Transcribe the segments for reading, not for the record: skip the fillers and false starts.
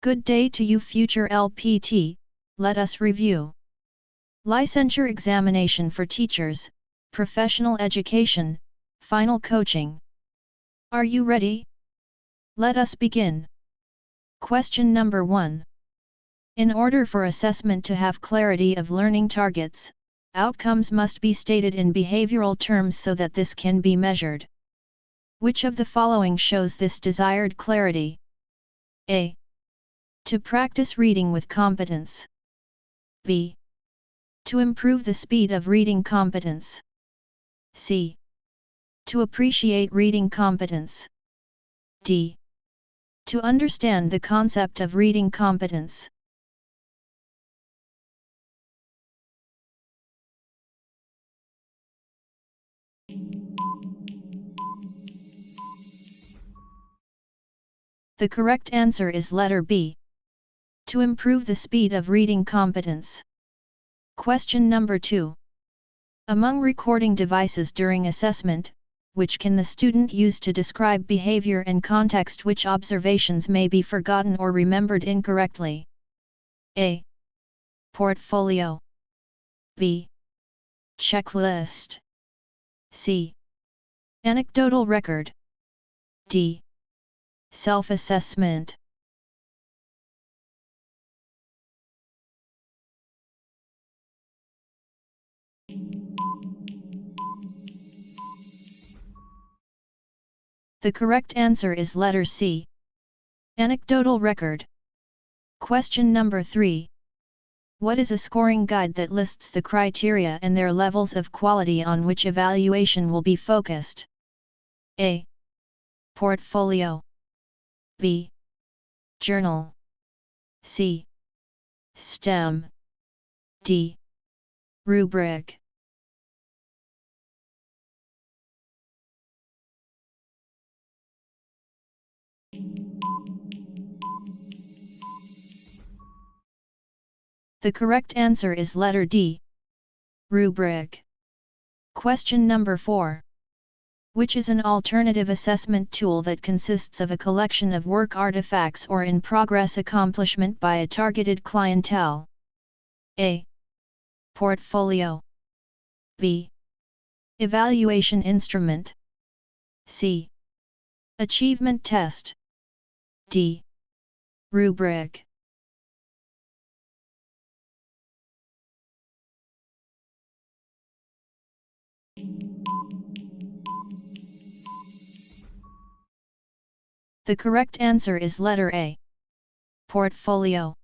Good day to you, future LPT. Let us review. Licensure examination for teachers, professional education, final coaching. Are you ready? Let us begin. Question number 1. In order for assessment to have clarity of learning targets, outcomes must be stated in behavioral terms so that this can be measured. Which of the following shows this desired clarity? A. To practice reading with competence. B. To improve the speed of reading competence. C. To appreciate reading competence. D. To understand the concept of reading competence. The correct answer is letter B. To improve the speed of reading competence. Question number 2. Among recording devices during assessment, which can the student use to describe behavior and context, which observations may be forgotten or remembered incorrectly? A. Portfolio. B. Checklist. C. Anecdotal record. D. Self-assessment. The correct answer is letter C. Anecdotal record. Question number 3. What is a scoring guide that lists the criteria and their levels of quality on which evaluation will be focused? A. Portfolio. B. Journal. C. STEM. D. Rubric. The correct answer is letter D. Rubric. Question number 4. Which is an alternative assessment tool that consists of a collection of work artifacts or in-progress accomplishment by a targeted clientele? A. Portfolio. B. Evaluation instrument. C. Achievement test. D. Rubric. The correct answer is letter A. Portfolio.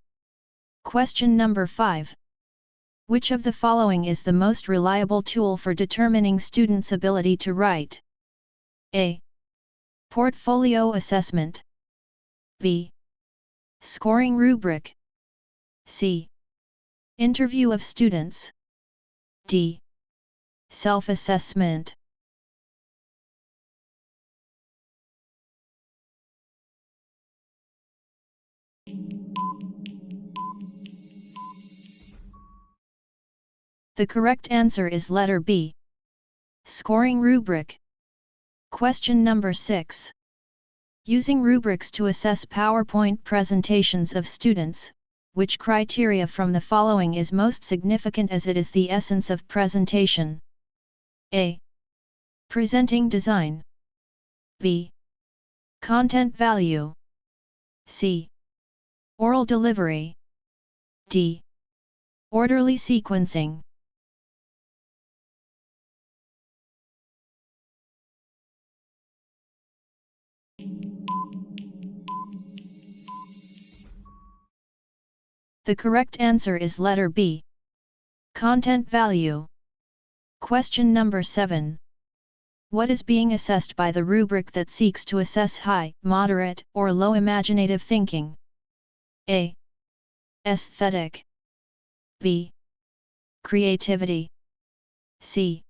Question number 5. Which of the following is the most reliable tool for determining students' ability to write? A. Portfolio assessment. B. Scoring rubric. C. Interview of students. D. Self-assessment. The correct answer is letter B. Scoring rubric. Question number 6. Using rubrics to assess PowerPoint presentations of students, which criteria from the following is most significant as it is the essence of presentation? A. Presenting design. B. Content value. C. Oral delivery. D. Orderly sequencing. The correct answer is letter B. Content value. Question number 7. What is being assessed by the rubric that seeks to assess high, moderate, or low imaginative thinking? A. Aesthetic. B. Creativity. C.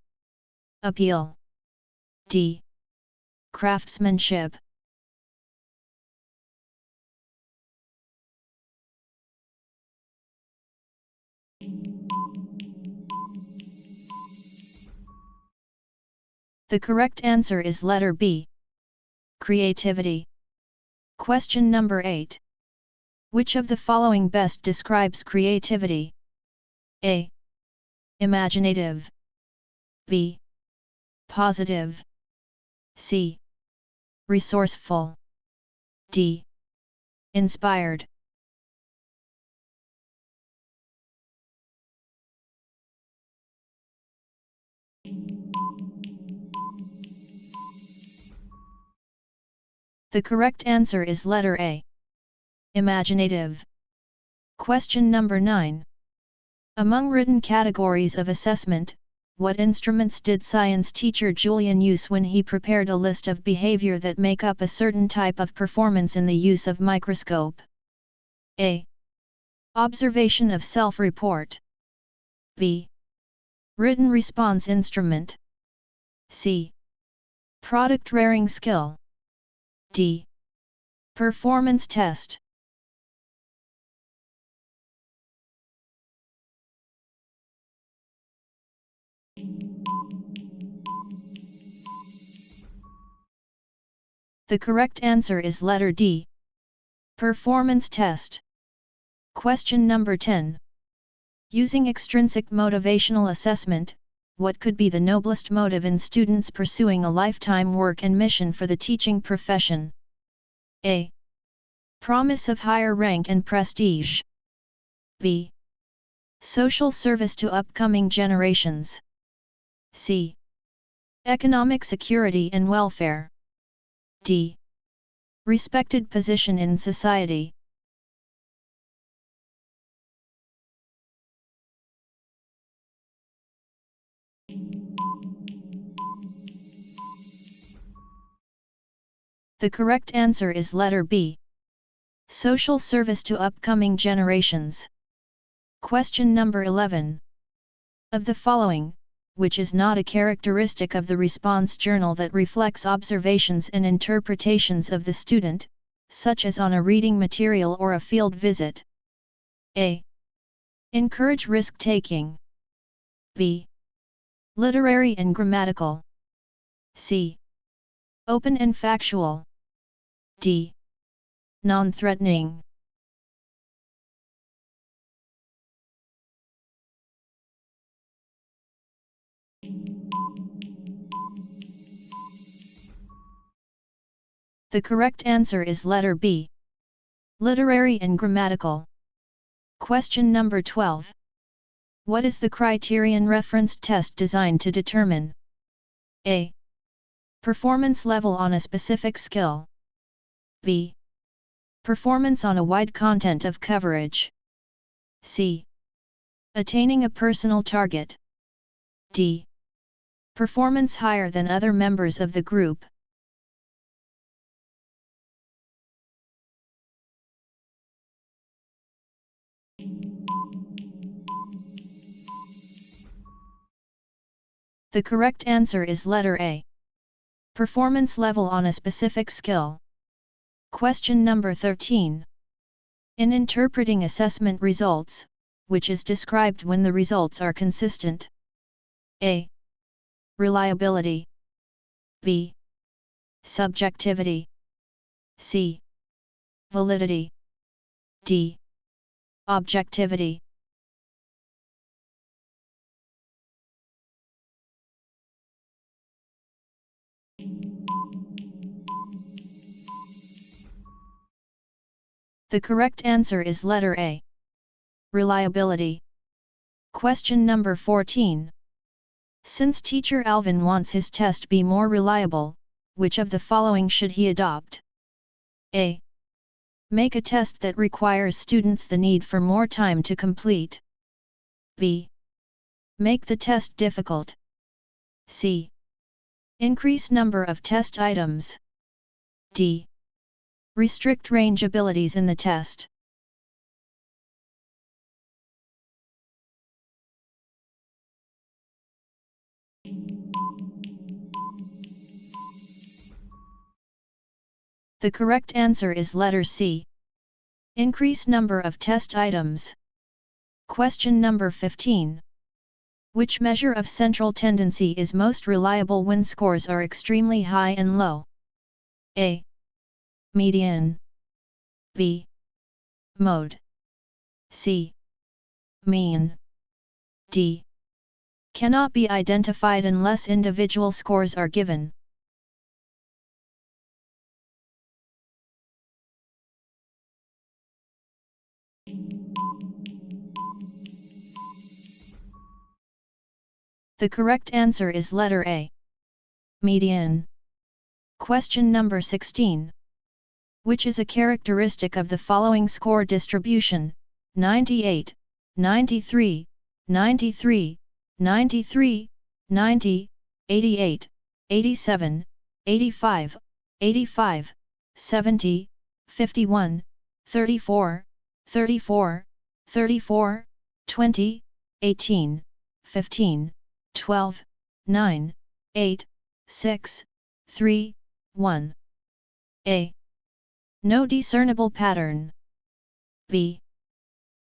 Appeal. D. Craftsmanship. The correct answer is letter B. Creativity. Question number 8. Which of the following best describes creativity? A. Imaginative. B. Positive. C. Resourceful. D. Inspired. The correct answer is letter A. Imaginative. Question number 9. Among written categories of assessment, what instruments did science teacher Julian use when he prepared a list of behavior that make up a certain type of performance in the use of microscope? A. Observation of self-report. B. Written response instrument. C. Product raring skill. D. Performance test. The correct answer is letter D. Performance test. Question number 10. Using extrinsic motivational assessment, what could be the noblest motive in students pursuing a lifetime work and mission for the teaching profession? A. Promise of higher rank and prestige. B. Social service to upcoming generations. C. Economic security and welfare. D. Respected position in society. The correct answer is letter B. Social service to upcoming generations. Question number 11. Of the following, which is not a characteristic of the response journal that reflects observations and interpretations of the student, such as on a reading material or a field visit? A. Encourage risk-taking. B. Literary and grammatical. C. Open and factual. D. Non-threatening. The correct answer is letter B. Literary and grammatical. Question number 12. What is the criterion-referenced test designed to determine? A. Performance level on a specific skill. B. Performance on a wide content of coverage. C. Attaining a personal target. D. Performance higher than other members of the group. The correct answer is letter A. Performance level on a specific skill. Question number 13. In interpreting assessment results, which is described when the results are consistent? A. Reliability. B. Subjectivity. C. Validity. D. Objectivity. The correct answer is letter A. Reliability. Question number 14. Since Teacher Alvin wants his test be more reliable, which of the following should he adopt? A. Make a test that requires students the need for more time to complete. B. Make the test difficult. C. Increase number of test items. D. Restrict range abilities in the test. The correct answer is letter C. Increase number of test items. Question number 15. Which measure of central tendency is most reliable when scores are extremely high and low? A. Median. B. mode. C. Mean. D. Cannot be identified unless individual scores are given. The correct answer is letter A. Median. Question number 16. Which is a characteristic of the following score distribution: 98, 93, 93, 93, 90, 88, 87, 85, 85, 70, 51, 34, 34, 34, 20, 18, 15, 12, 9, 8, 6, 3, 1. A. No discernible pattern. B.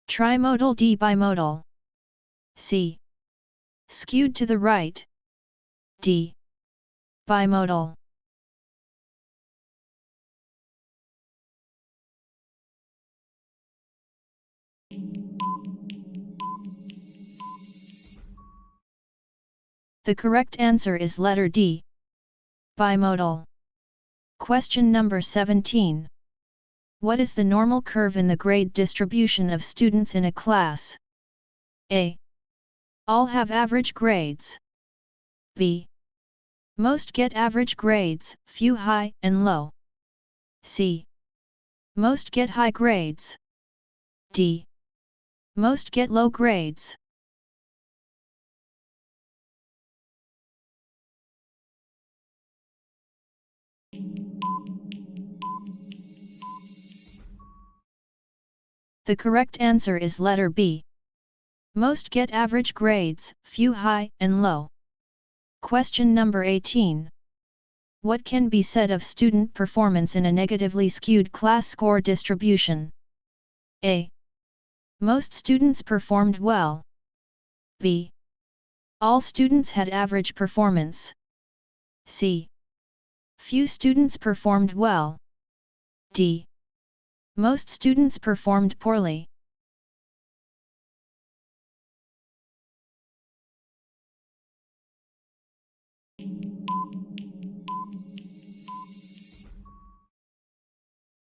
Trimodal. D. Bimodal. C. Skewed to the right. D. Bimodal. The correct answer is letter D. Bimodal. Question number 17. What is the normal curve in the grade distribution of students in a class? A. All have average grades. B. Most get average grades, few high and low. C. Most get high grades. D. Most get low grades. The correct answer is letter B. Most get average grades, few high and low. Question number 18. What can be said of student performance in a negatively skewed class score distribution? A. Most students performed well. B. All students had average performance. C. Few students performed well. D. Most students performed poorly.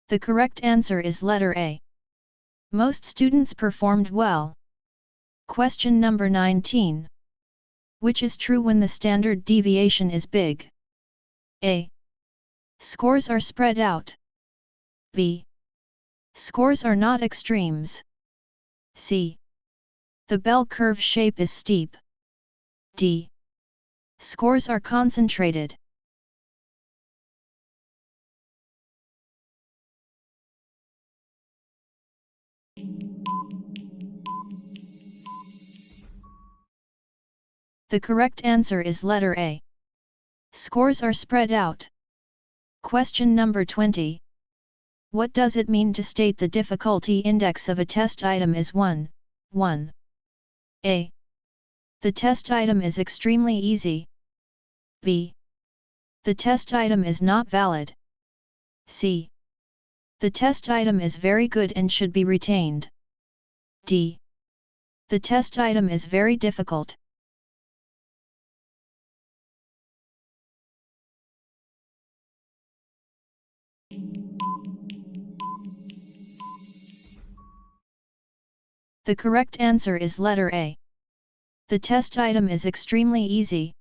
The correct answer is letter A. Most students performed well. Question number 19. Which is true when the standard deviation is big? A. Scores are spread out. B. Scores are not extremes. C. The bell curve shape is steep. D. Scores are concentrated. The correct answer is letter A. Scores are spread out. Question number 20. What does it mean to state the difficulty index of a test item is 1, 1? A. The test item is extremely easy. B. The test item is not valid. C. The test item is very good and should be retained. D. The test item is very difficult. The correct answer is letter A. The test item is extremely easy.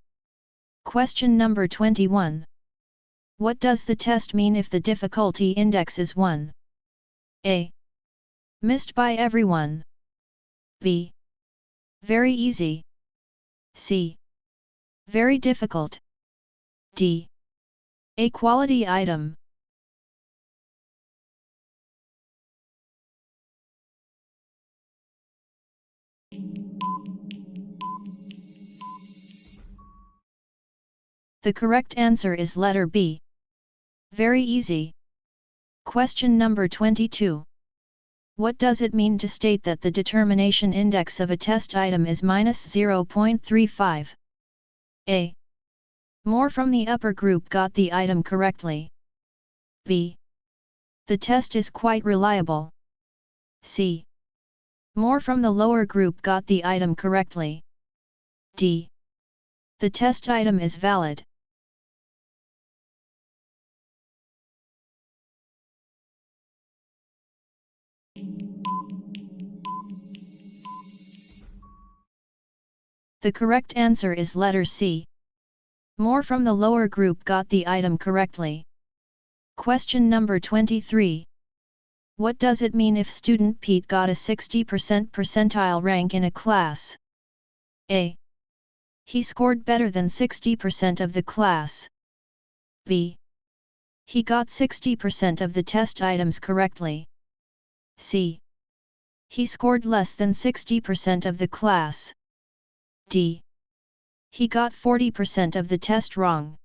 Question number 21. What does the test mean if the difficulty index is 1? A. Missed by everyone. B. Very easy. C. Very difficult. D. A quality item. The correct answer is letter B. Very easy. Question number 22. What does it mean to state that the determination index of a test item is -0.35? A. More from the upper group got the item correctly. B. The test is quite reliable. C. More from the lower group got the item correctly. D. The test item is valid. The correct answer is letter C. More from the lower group got the item correctly. Question number 23. What does it mean if student Pete got a 60% percentile rank in a class? A. He scored better than 60% of the class. B. He got 60% of the test items correctly. C. He scored less than 60% of the class. D. He got 40% of the test wrong.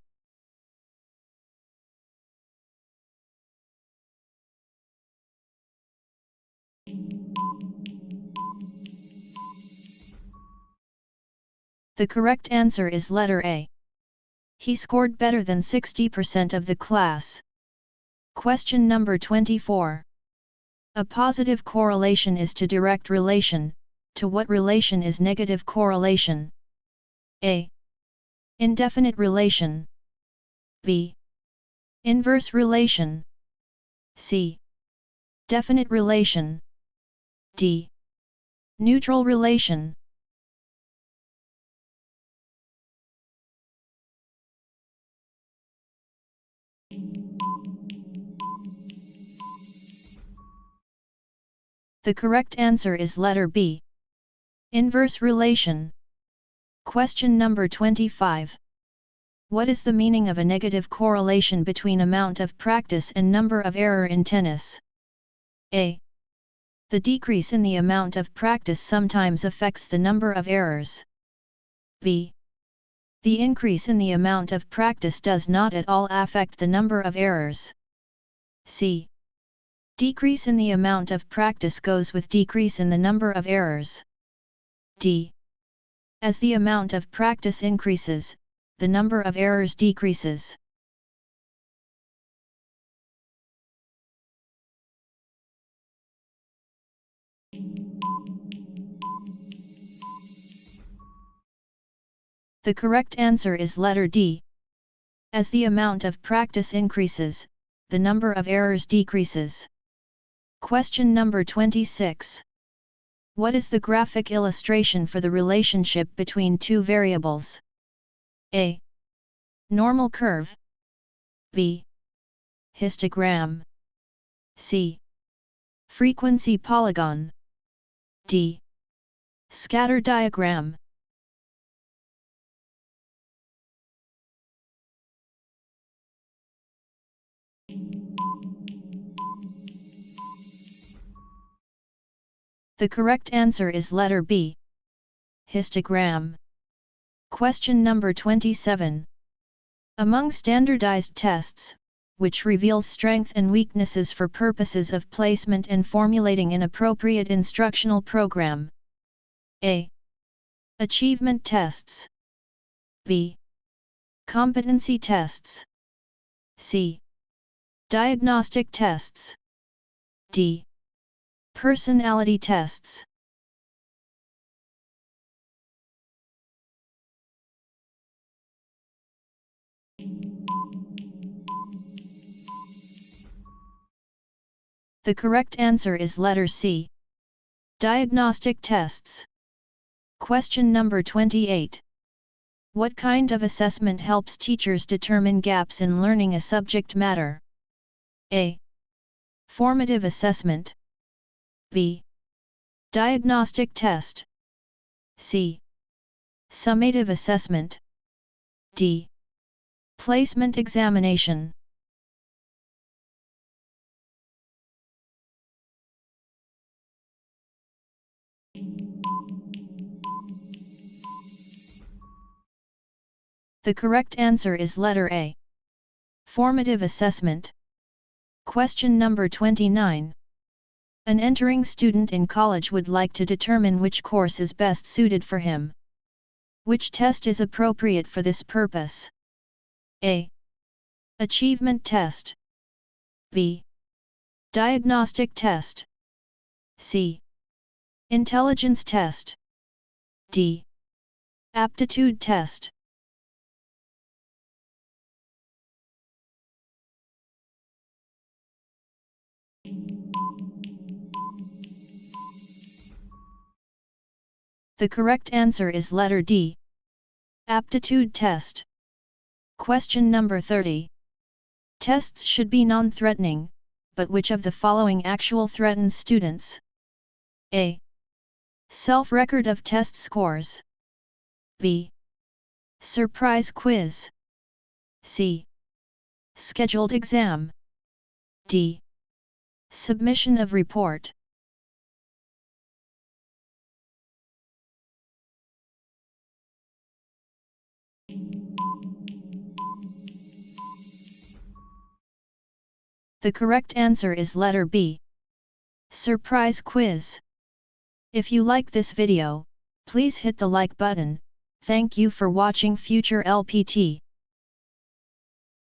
The correct answer is letter A. He scored better than 60% of the class. Question number 24. A positive correlation is to direct relation. To what relation is negative correlation? A. Indefinite relation. B. Inverse relation. C. Definite relation. D. Neutral relation. The correct answer is letter B. Inverse relation. Question number 25. What is the meaning of a negative correlation between amount of practice and number of error in tennis? A. The decrease in the amount of practice sometimes affects the number of errors. B. The increase in the amount of practice does not at all affect the number of errors. C. Decrease in the amount of practice goes with decrease in the number of errors. D. As the amount of practice increases, the number of errors decreases. The correct answer is letter D. As the amount of practice increases, the number of errors decreases. Question number 26. What is the graphic illustration for the relationship between two variables? A. Normal curve. B. Histogram. C. Frequency polygon. D. Scatter diagram. The correct answer is letter B. Histogram. Question number 27. Among standardized tests, which reveals strengths and weaknesses for purposes of placement and formulating an appropriate instructional program? A. Achievement tests. B. Competency tests. C. Diagnostic tests. D. Personality tests. The correct answer is letter C. Diagnostic tests. Question number 28. What kind of assessment helps teachers determine gaps in learning a subject matter? A. Formative assessment. B. Diagnostic test. C. Summative assessment. D. Placement examination. The correct answer is letter A. Formative assessment. Question number 29. An entering student in college would like to determine which course is best suited for him. Which test is appropriate for this purpose? A. Achievement test. B. Diagnostic test. C. Intelligence test. D. Aptitude test. The correct answer is letter D. Aptitude test. Question number 30. Tests should be non-threatening, but which of the following actual threatens students? A. Self-record of test scores. B. Surprise quiz. C. Scheduled exam. D. Submission of report. The correct answer is letter B. Surprise quiz. If you like this video, please hit the like button. Thank you for watching Future LPT.